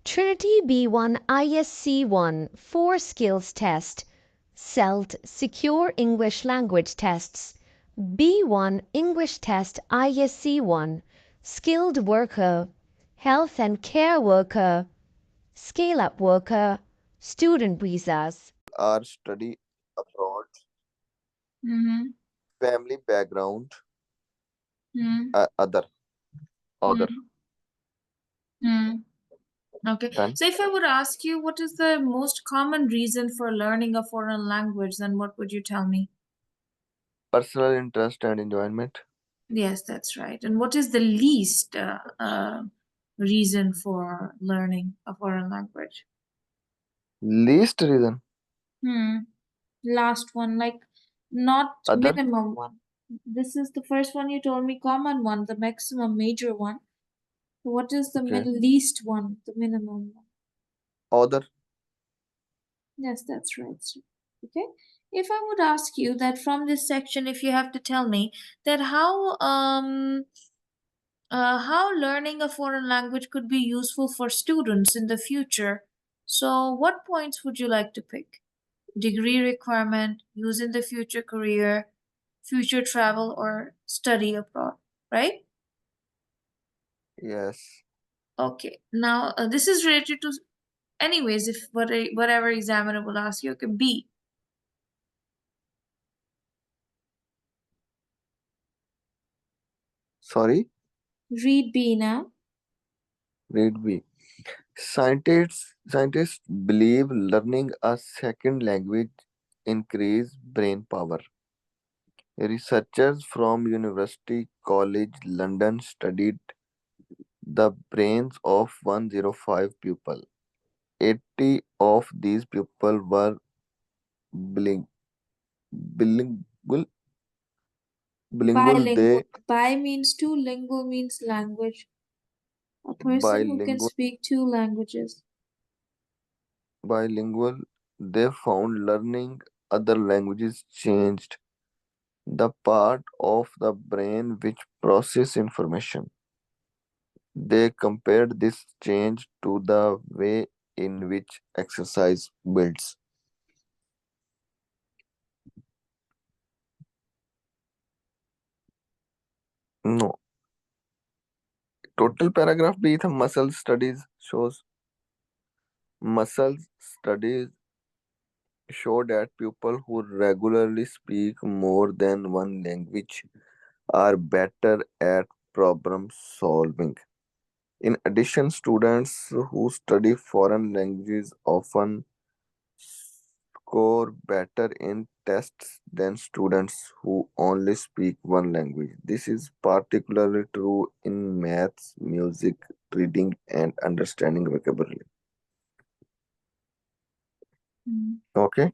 Trinity B1 ISE-1 4 skills test. SELT secure English language tests. B1 English test ISE-1 skilled worker, health and care worker, scale-up worker, student visas. Are study abroad, Mm-hmm. family background, Mm-hmm. other. Mm-hmm. Okay. Done. So if I would ask you what is the most common reason for learning a foreign language, then what would you tell me? Personal interest and enjoyment. Yes, that's right. And what is the least reason for learning a foreign language? Least reason. Last one, like not Other. minimum one. This is the first one you told me, common one, the maximum major one. So what is the Okay. least one, the minimum one? Other. Yes, that's right. sir. Okay. If I would ask you that from this section, if you have to tell me that how learning a foreign language could be useful for students in the future. So what points would you like to pick? Degree requirement, use in the future career, future travel, or study abroad, right? Yes. Okay. Now, this is related to, anyways, if whatever examiner will ask you, okay, B. Sorry. Read B now. Read B. Scientists believe learning a second language increase brain power. Researchers from University College London studied the brains of 105 people. 80 of these people were biling- bilingual. Bilingual. Bilingual. Bi means two, lingual means language. A person who can Bilingual. speak two languages. Bilingual. They found learning other languages changed the part of the brain which process information. They compared this change to the way in which exercise builds. No. Total paragraph B था muscle studies shows muscle studies show that people who regularly speak more than one language are better at problem solving. In addition, students who study foreign languages often score better in tests than students who only speak one language. This is particularly true in maths, music, reading, and understanding vocabulary. Okay.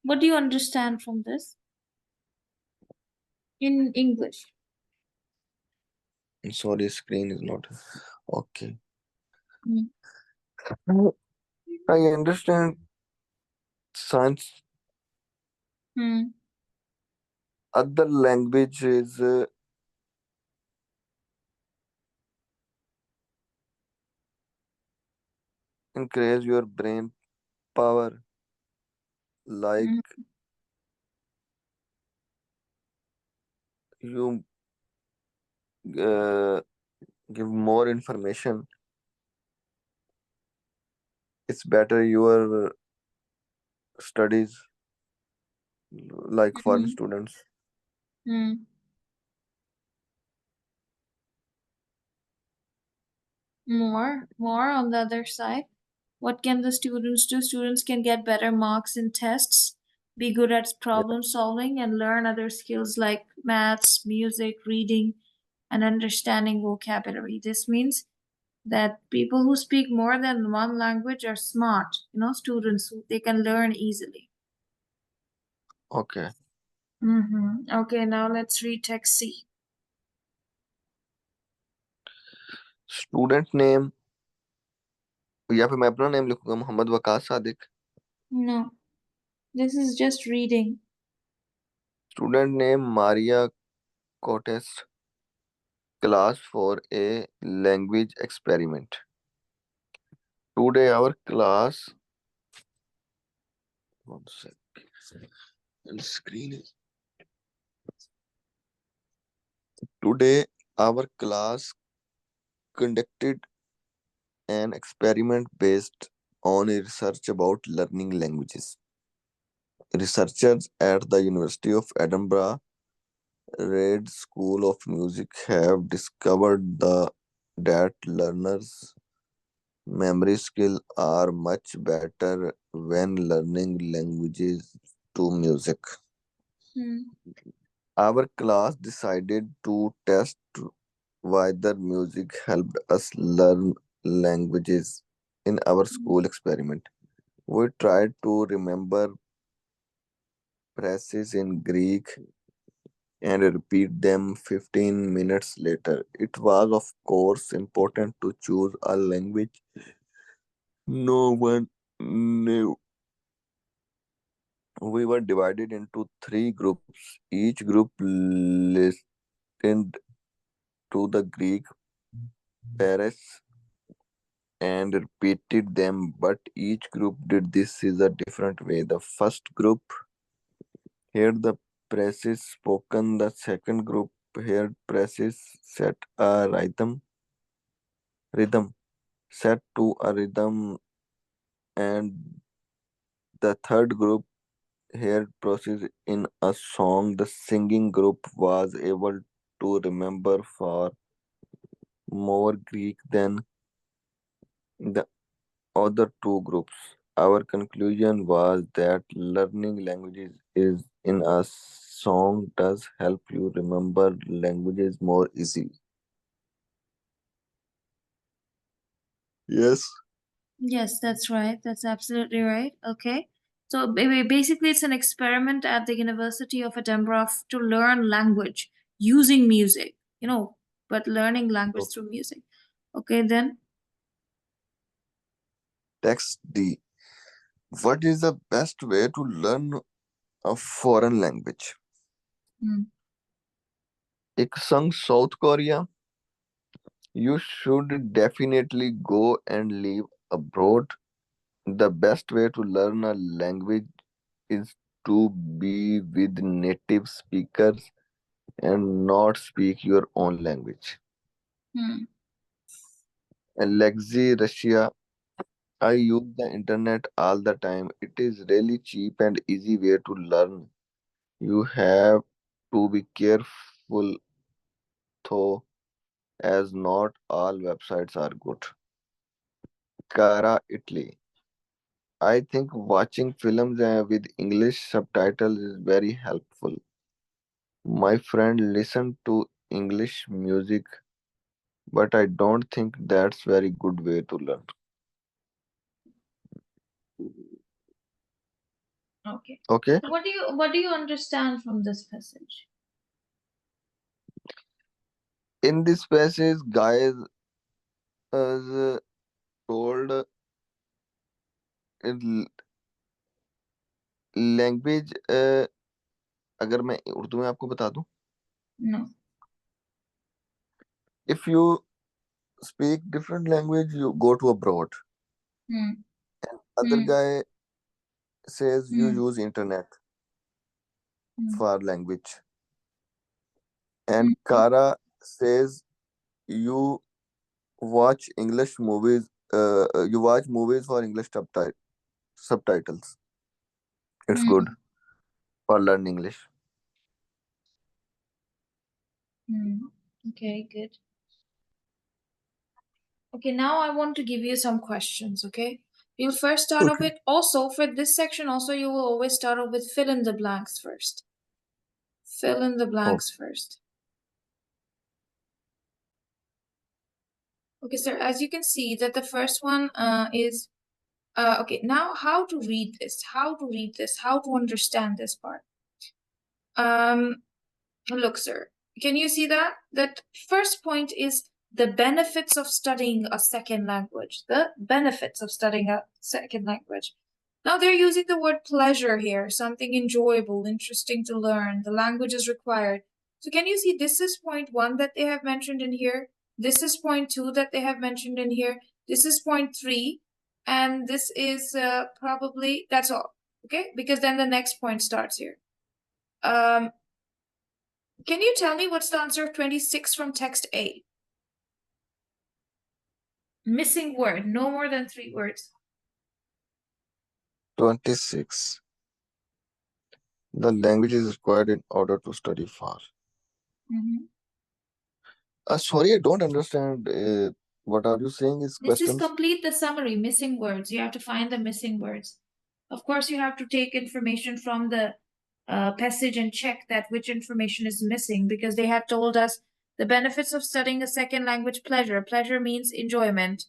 What do you understand from this? In English. Sorry, screen is not okay. Mm. I understand science. Hmm. Other languages increase your brain power, like Mm. you uh, give more information. It's better your studies, like foreign Mm. students. Mm. More on the other side. What can the students do? Students can get better marks in tests, be good at Yeah. problem solving, and learn other skills like maths, music, reading, and understanding vocabulary. This means that people who speak more than one language are smart, students who they can learn easily. Okay. Okay, now let's read text C. Student name या फिर मैं अपना name लिखूंगा Mohammad Waqas Sadiq. No, this is just reading. Student name Maria Cortes. Class for a language experiment. Today our class, one sec, and screen is. Today our class conducted an experiment based on a research about learning languages. Researchers at the University of Edinburgh Reid School of Music have discovered that learners' memory skills are much better when learning languages to music. Our class decided to test whether music helped us learn languages in our school experiment. We tried to remember phrases in Greek and repeat them 15 minutes later. It was, of course, important to choose a language no one knew. We were divided into three groups. Each group listened to the Greek phrases and repeated them, but each group did this in a different way. The first group heard the phrases spoken, the second group heard phrases set a rhythm set to a rhythm, and the third group heard process in a song. The singing group was able to remember far more Greek than the other two groups. Our conclusion was that learning languages is in a song does help you remember languages more easily. Yes. Yes, that's right. That's absolutely right. Okay. So basically, it's an experiment at the University of Edinburgh to learn language using music, but learning language through music. Okay, then. Text D. What is the best way to learn a foreign language? Hmm. एक संग South Korea. You should definitely go and live abroad. The best way to learn a language is to be with native speakers and not speak your own language. Hmm. Alexei, Russia. I use the internet all the time. It is really cheap and easy way to learn. You have to be careful though, as not all websites are good. Cara, Italy. I think watching films with English subtitles is very helpful. My friend listened to English music, but I don't think that's very good way to learn. Okay. Okay. So what do you understand from this passage? In this passage, guys is told language अगर मैं उर्दू में आपको बता दूं No. if you speak different language you go to abroad Hmm. other Hmm. guy says you Hmm. use internet Hmm. for language and Hmm. Kara says you watch English movies you watch movies for English subtitles it's good Hmm. for learn English. Hmm. Okay, good. Okay, now I want to give you some questions, okay? We'll first start off Okay. with also for this section, also you will always start off with fill in the blanks first. Fill in the blanks first. Okay, sir, as you can see that the first one is okay, now how to read this, how to understand this part. Look, sir, can you see that? That first point is the benefits of studying a second language. The benefits of studying a second language. Now they're using the word pleasure here, something enjoyable, interesting to learn. The language is required. So can you see this is point one that they have mentioned in here? This is point two that they have mentioned in here. This is point three. And this is probably, that's all. Okay, because then the next point starts here. Can you tell me what's the answer of 26 from text A? Missing word, no more than 3 words. 26. The language is required in order to study for. Sorry, I don't understand. What are you saying is This is questions? complete the summary, missing words. You have to find the missing words. Of course, you have to take information from the passage and check that which information is missing, because they have told us the benefits of studying a second language. Pleasure means enjoyment,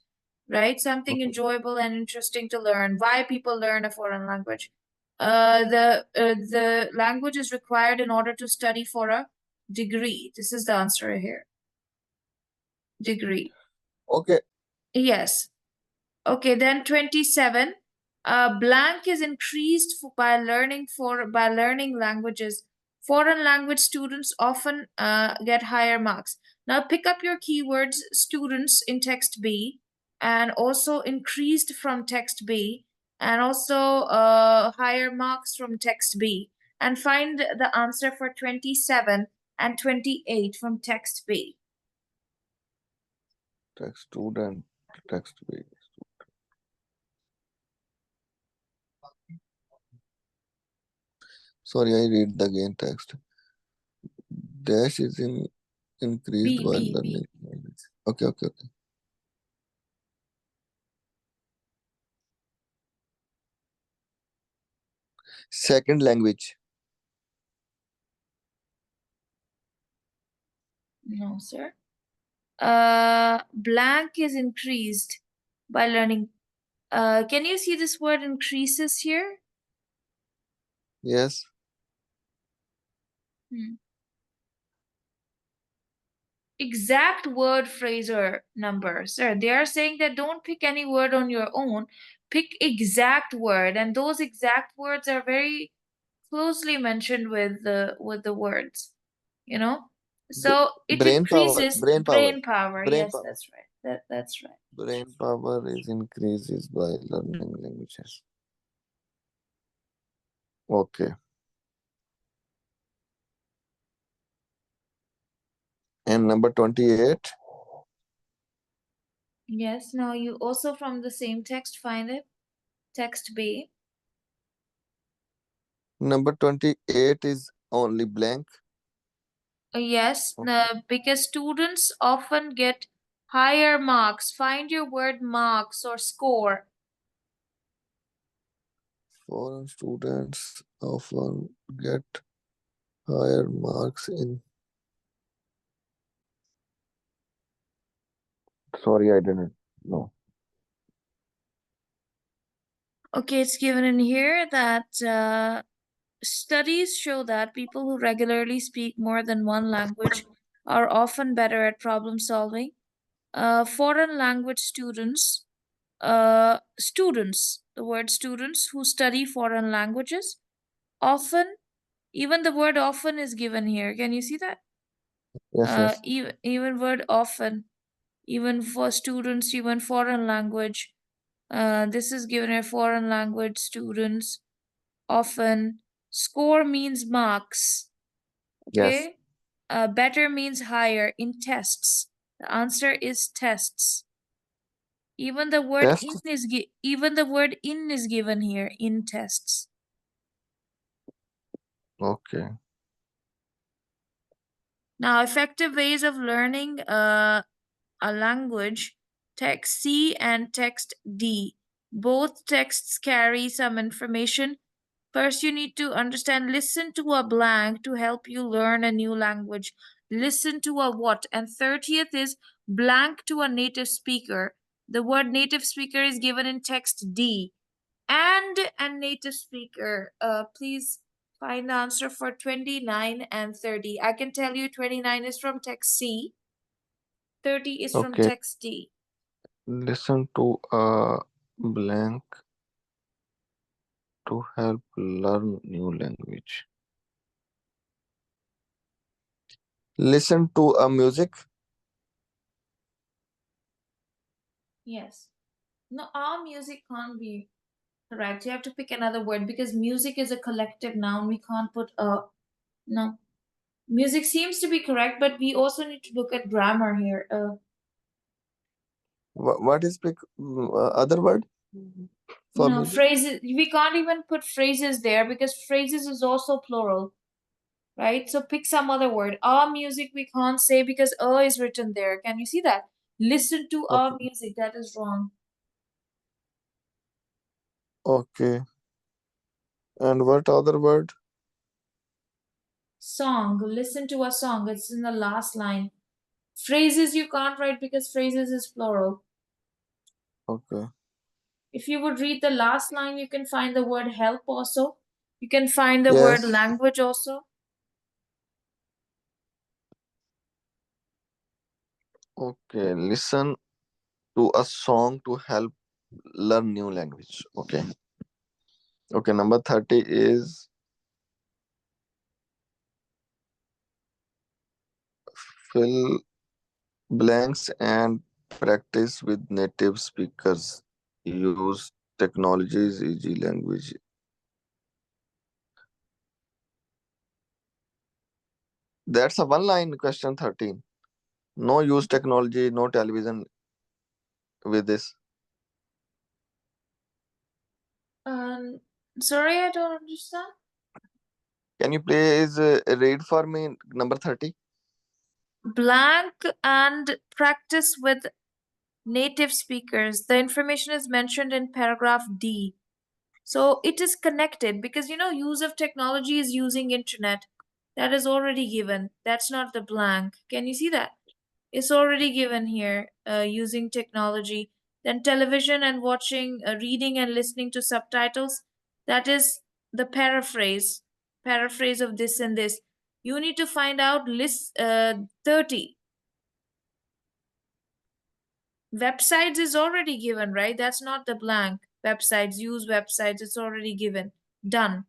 right? Something enjoyable and interesting to learn. Why people learn a foreign language? The language is required in order to study for a degree. This is the answer here. Degree. Okay. Yes. Okay, then 27. Blank is increased by learning languages. Foreign language students often get higher marks. Now pick up your keywords students in text B, and also increased from text B, and also higher marks from text B, and find the answer for 27 and 28 from text B. Text student, text B. Sorry, I read the again text. Dash is increased while learning. Okay. Second language. No, sir. Blank is increased by learning. Can you see this word increases here? Yes. Exact word, phrase, or number. Sir, they are saying that don't pick any word on your own. Pick exact word, and those exact words are very closely mentioned with the words. You know? So it Brain power. increases Brain power. brain power. Brain Yes, power. that's right. That's right. Brain power is increases by learning languages. Okay. And number 28. Yes, now you also from the same text find it. Text B. Number 28 is only blank. Yes, because students often get higher marks. Find your word marks or score. Foreign students often get higher marks in. Sorry, I didn't know. Okay, it's given in here that studies show that people who regularly speak more than one language are often better at problem solving. Foreign language students, the word students who study foreign languages, often, even the word often is given here. Can you see that? Yes. Even word often, even for students, even foreign language. This is given a foreign language students often. Score means marks. Yes. Okay. Better means higher in tests. The answer is tests. Even the word Test. even the word in is given here in tests. Okay. Now, effective ways of learning a language, text C and text D. Both texts carry some information. First, you need to understand, listen to a blank to help you learn a new language. Listen to a what? And 30th is blank to a native speaker. The word native speaker is given in text D. And a native speaker. Please find the answer for 29 and 30. I can tell you 29 is from text C. 30 is from Okay. text D. Listen to a blank to help learn new language. Listen to a music. Yes. No, our music can't be correct. You have to pick another word because music is a collective noun. We can't put a. No. Music seems to be correct, but we also need to look at grammar here. What is other word for No, music? phrases. We can't even put phrases there because phrases is also plural, right? So pick some other word. Our music we can't say because is written there. Can you see that? Listen to our Okay. music. That is wrong. Okay. And what other word? Song. Listen to a song. It's in the last line. Phrases you can't write because phrases is plural. Okay. If you would read the last line, you can find the word help also. You can find the word Yes. language also. Okay. Listen to a song to help learn new language. Okay. Okay. Number 30 is fill blanks and practice with native speakers. Use technologies, easy language. That's a one line question 13. No use technology, no television with this. Um, Sorry, I don't understand. Can you please read for me number 30? Blank and practice with native speakers. The information is mentioned in paragraph D. So it is connected because use of technology is using internet. That is already given. That's not the blank. Can you see that? It's already given here, using technology. Then television and watching, reading and listening to subtitles. That is the paraphrase of this and this. You need to find out list 30. Websites is already given, right? That's not the blank. Websites, use websites, it's already given. Done.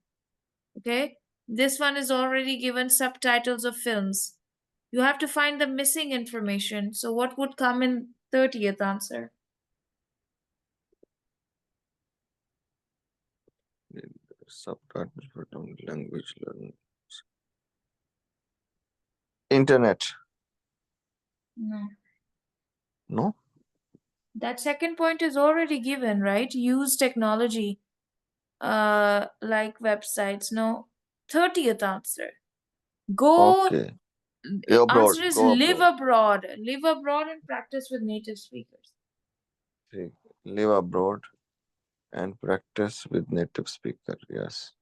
Okay? This one is already given subtitles of films. You have to find the missing information. So what would come in 30th answer? Subtitles for language learning. Internet. No. No? That second point is already given, right? Use technology, like websites. No. 30th answer. Go. Okay. Abroad. Answer is Go live abroad. abroad. Live abroad and practice with native speakers. See, live abroad and practice with native speaker. Yes.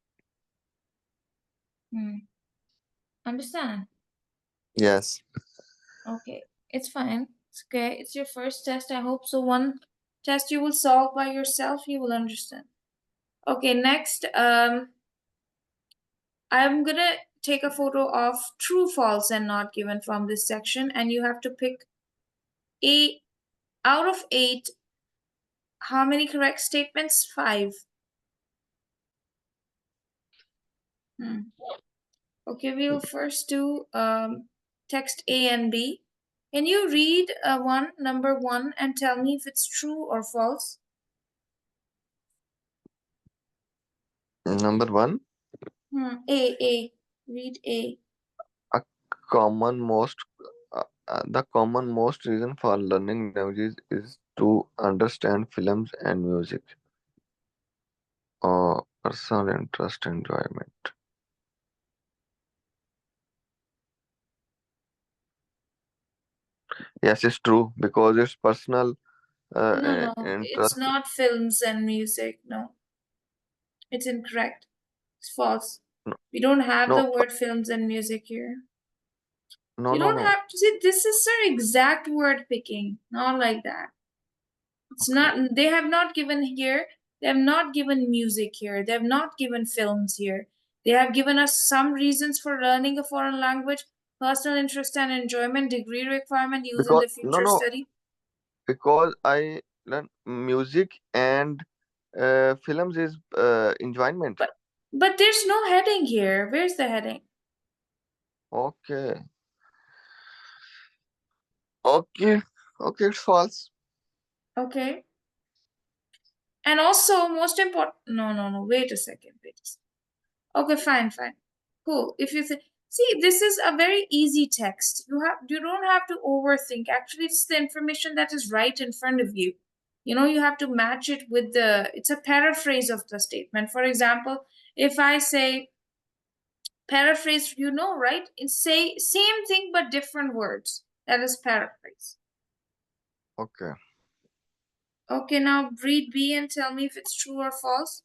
Understand? Yes. Okay, it's fine. It's okay. It's your first test. I hope so. One test you will solve by yourself, you will understand. Okay, next, I'm gonna take a photo of true, false, and not given from this section, and you have to pick eight out of eight. How many correct statements? 5. Okay, we'll first do text A and B. Can you read number 1, and tell me if it's true or false? Number 1. A. Read A. A common most the common most reason for learning languages is to understand films and music or personal interest enjoyment. Yes, it's true because it's personal No, it's interest. not films and music. No, it's incorrect. It's false. No, We don't have the no, word films and music here. no, You no, don't no. have to see, this is their exact word picking, not like that. It's Okay. not, they have not given here, they have not given music here, they have not given films here. They have given us some reasons for learning a foreign language, personal interest and enjoyment, degree requirement, use in Because the no, future no, study. because I learn music and films is enjoyment. But but there's no heading here. Where's the heading? Okay, okay, okay. It's false. Okay. And also, most important, no, wait a second. Okay, fine. Cool. If you see, this is a very easy text. You don't have to overthink. Actually, it's the information that is right in front of you. You know, you have to match it with it's a paraphrase of the statement. For example, if I say paraphrase, you know, right? It's say same thing but different words. That is paraphrase. Okay. Okay, now read B and tell me if it's true or false.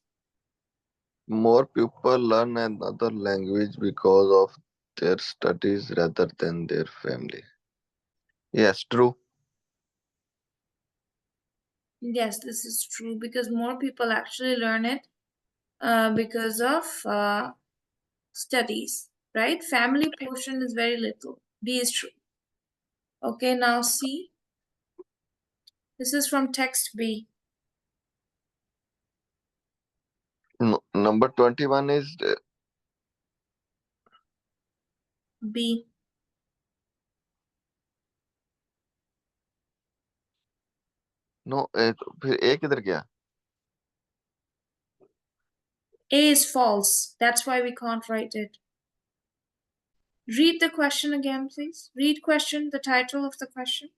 More people learn another language because of their studies rather than their family. Yes, true. Yes, this is true because more people actually learn it because of studies, right? Family portion is very little. B is true. Okay, now C. This is from text B. No, number 21 is B. No फिर ए किधर गया? A is false. That's why we can't write it. Read the question again, please. Read question, the title of the question.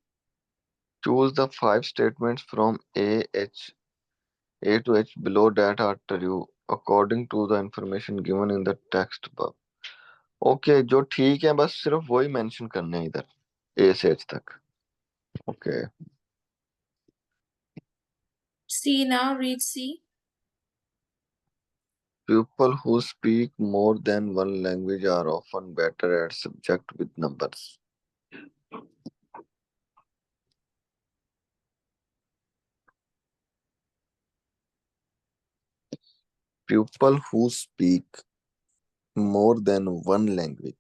Choose the 5 statements from A to H below that are true according to the information given in the text above. Okay जो ठीक है बस सिर्फ वही mention करने हैं इधर ए से एच तक. Okay. C now, read C. People who speak more than one language are often better at subject with numbers. People who speak more than one language.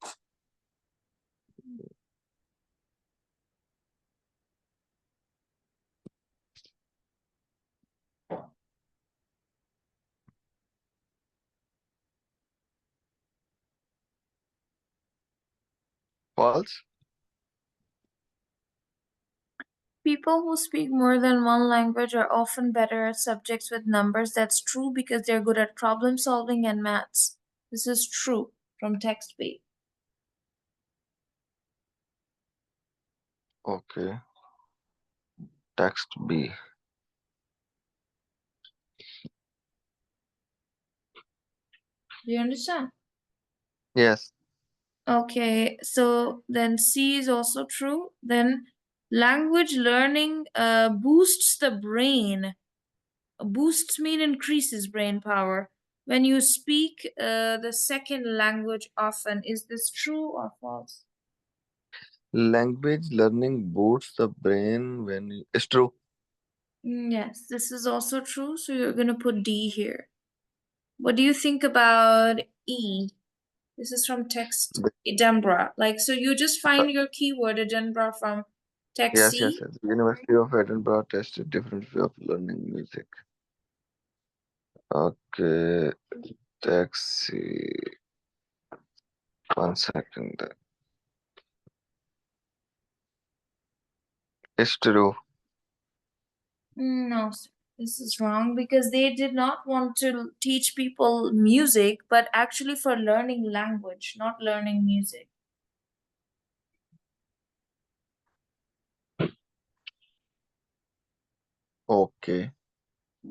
False. People who speak more than one language are often better at subjects with numbers. That's true because they're good at problem solving and maths. This is true from text B. Okay. Text B. Do you understand? Yes. Okay, so then C is also true. Then language learning boosts the brain. Boosts mean increases brain power. When you speak the second language often, is this true or false? Language learning boosts the brain it's true. Yes, this is also true. So you're going to put D here. What do you think about E? This is from text Edinburgh. Like, so you just find your keyword Edinburgh from text Yes, C. University of Edinburgh tested different way of learning music. Okay, taxi. 1 second. It's true. No, sir, this is wrong because they did not want to teach people music, but actually for learning language, not learning music. Okay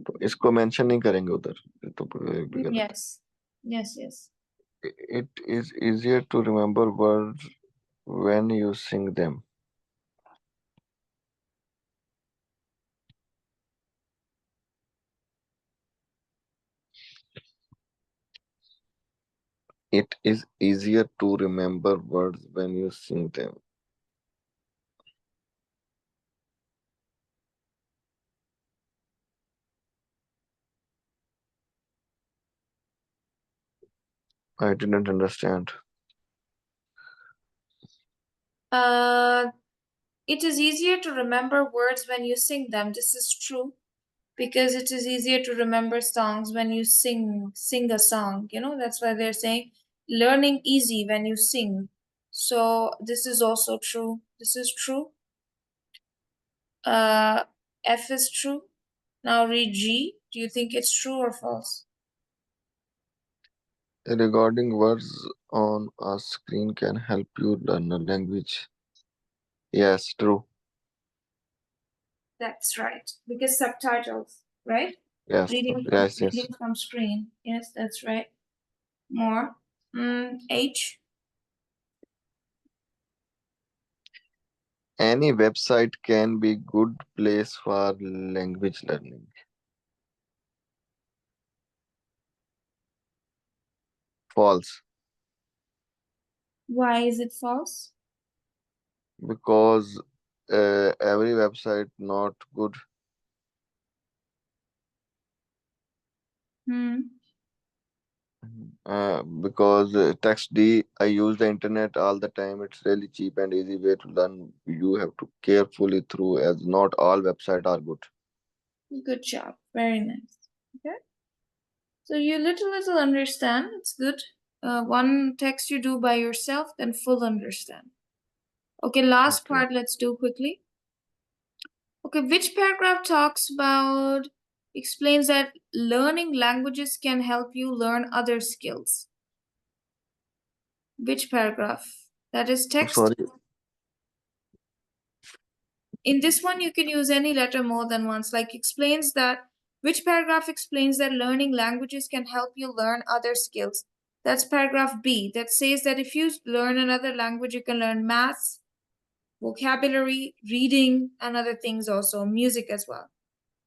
तो इसको mention नहीं करेंगे उधर ये तो भी गलत. Yes, yes. It is easier to remember words when you sing them. It is easier to remember words when you sing them. I didn't understand. It is easier to remember words when you sing them. This is true because it is easier to remember songs when you sing a song. You know, that's why they're saying learning easy when you sing. So this is also true. This is true. F is true. Now read G. Do you think it's true or false? Regarding words on a screen can help you learn a language. Yes, true. That's right. Because subtitles, right? Yes, yes. Reading from screen. Yes, that's right. More. H. Any website can be good place for language learning. False. Why is it false? Because every website not good. Hmm. Because text D, I use the internet all the time. It's really cheap and easy way to learn. You have to carefully through as not all website are good. Good job. Very nice. Okay. So you little understand. It's good. One text you do by yourself, then full understand. Okay, last Okay. part let's do quickly. Okay, which paragraph talks about, explains that learning languages can help you learn other skills? Which paragraph? That is text. Sorry. In this one, you can use any letter more than once, like explains that, which paragraph explains that learning languages can help you learn other skills? That's paragraph B, that says that if you learn another language, you can learn maths, vocabulary, reading, and other things also, music as well.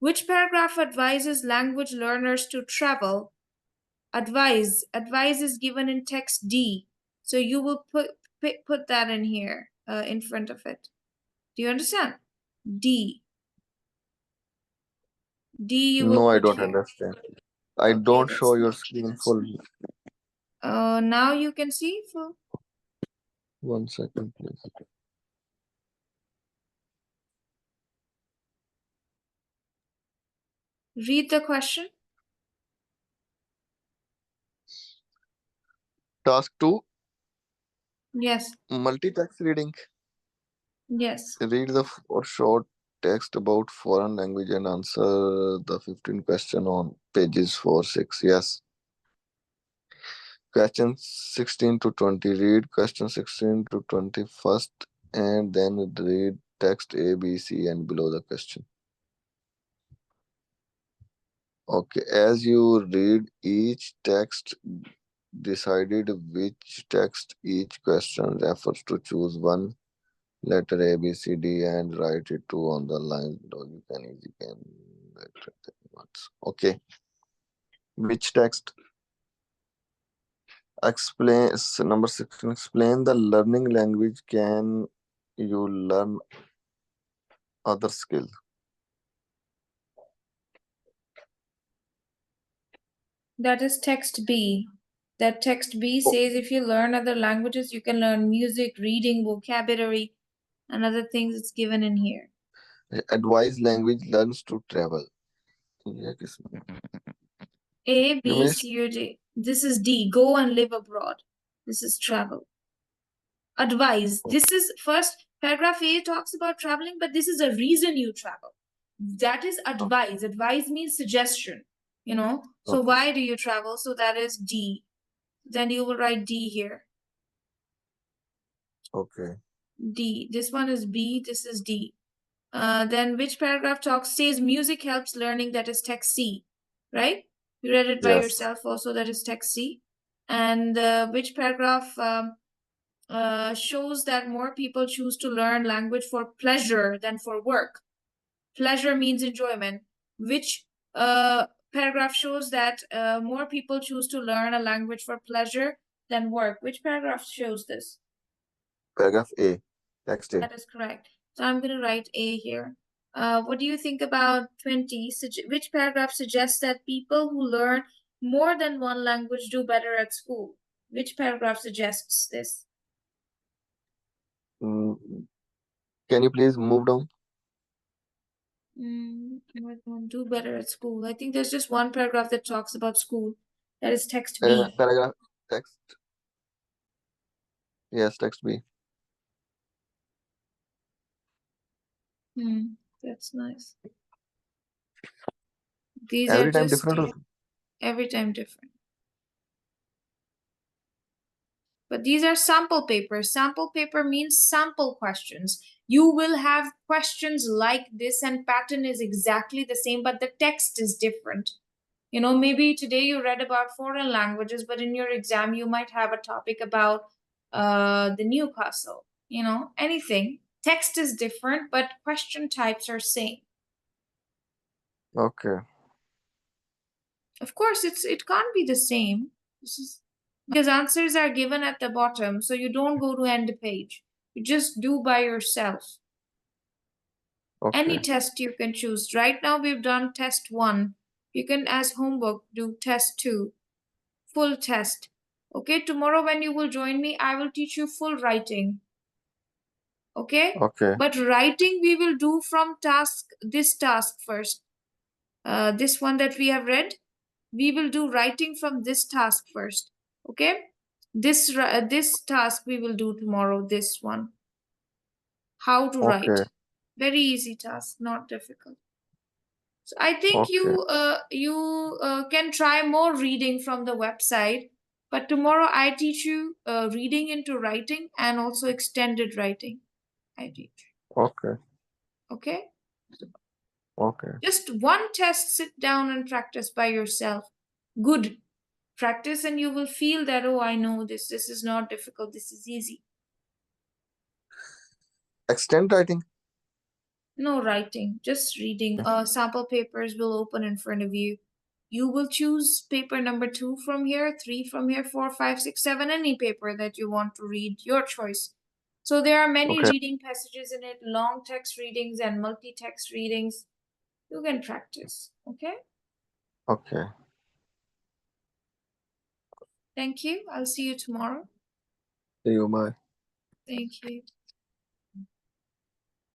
Which paragraph advises language learners to travel? Advise is given in text D, so you will put that in here in front of it. Do you understand? D. You will No, I put don't here. understand. I Okay, don't that's show your fine. screen full. Now you can see full. 1 second, please. Read the question. Task 2, Yes. multi-text reading. Yes. Read the or short text about foreign language and answer the 15 question on pages 4, 6. Yes. Question 16 to 20. Read question 16 to 20 first and then read text A, B, C and below the question. Okay. As you read each text, decided which text each question refers to. Choose one letter A, B, C, D and write it two on the line below. You can easy can okay. Which text? Explain number 16. Explain the learning language. Can you learn other skill? That is text B. That text B Oh, says if you learn other languages, you can learn music, reading, vocabulary, and other things. It's given in here. advise language learns to travel. Yeah, A, you B, missed. C, or D. This is D. Go and live abroad. This is travel. Advise. This is first paragraph A talks about traveling, but this is a reason you travel. That is advise. Advise means suggestion, you know. So Okay. why do you travel? So that is D. Then you will write D here. Okay. D. This one is B. This is D. Then which paragraph talks says music helps learning? That is text C, right? You read it by Yes. yourself also. That is text C. And which paragraph shows that more people choose to learn language for pleasure than for work? Pleasure means enjoyment. Which paragraph shows that more people choose to learn a language for pleasure than work? Which paragraph shows this? Paragraph A. Text A. That is correct. So I'm going to write A here. What do you think about 20? Which paragraph suggests that people who learn more than one language do better at school? Which paragraph suggests this? Mm, can you please move down? More than one do better at school. I think there's just one paragraph that talks about school. That is text B. Paragraph text. Yes, text B. That's nice. These Every are time just different also? every time different. But these are sample papers. Sample paper means sample questions. You will have questions like this and pattern is exactly the same, but the text is different. You know, maybe today you read about foreign languages, but in your exam you might have a topic about the Newcastle, you know, anything. Text is different, but question types are same. Okay. Of course, it can't be the same. This is because answers are given at the bottom, so you don't go to end page. You just do by yourself. Any Okay. test you can choose. Right now we've done test 1. You can, as homework, do test 2. Full test. Okay, tomorrow when you will join me, I will teach you full writing. Okay? Okay. But writing we will do from this task first. This one that we have read, we will do writing from this task first. Okay? This task we will do tomorrow, this one. How to write. Okay. Very easy task, not difficult. So I think Okay. you can try more reading from the website. But tomorrow I teach you reading into writing and also extended writing. I teach. Okay. Okay? Okay. Just one test, sit down and practice by yourself. Good. Practice and you will feel that, oh, I know this. This is not difficult. This is easy. Extend writing. No writing, just reading. Sample papers will open in front of you. You will choose paper number 2 from here, 3 from here, 4, 5, 6, 7, any paper that you want to read, your choice. So there are many Okay. reading passages in it, long text readings and multi-text readings. You can practice, okay? Okay. Thank you. I'll see you tomorrow. See you. Bye. Thank you.